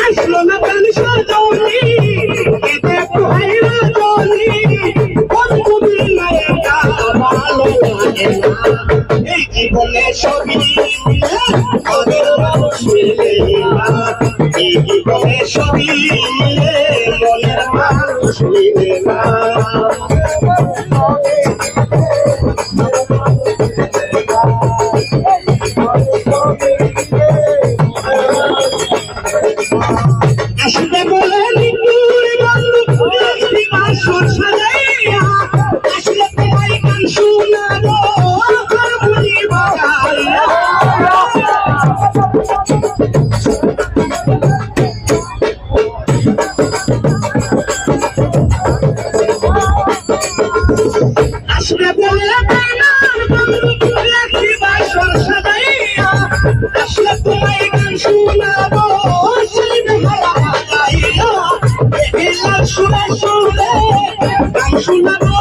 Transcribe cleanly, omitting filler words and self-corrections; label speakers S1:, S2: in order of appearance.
S1: আসলো না গান সাজনি এতে ভাইরা জনি বন্ধু মিলাইটা ভালো লাগে না এই জীবনে সবই মিলে মনের মানুষ মিলে না এই জীবনে সবই মিলে মনের মানুষ মিলে না আসলে বলে নিকুর বন্ধু একটি বাসর সাজাইয়া আসলে তোমার গান শোনাবো হারমোনি বাজাইয়া আসলে বলে বন্ধু একটি বাসর সাজাইয়া আসলে তোমার গান শোনাবো শুনে শুনে গান শোনাবো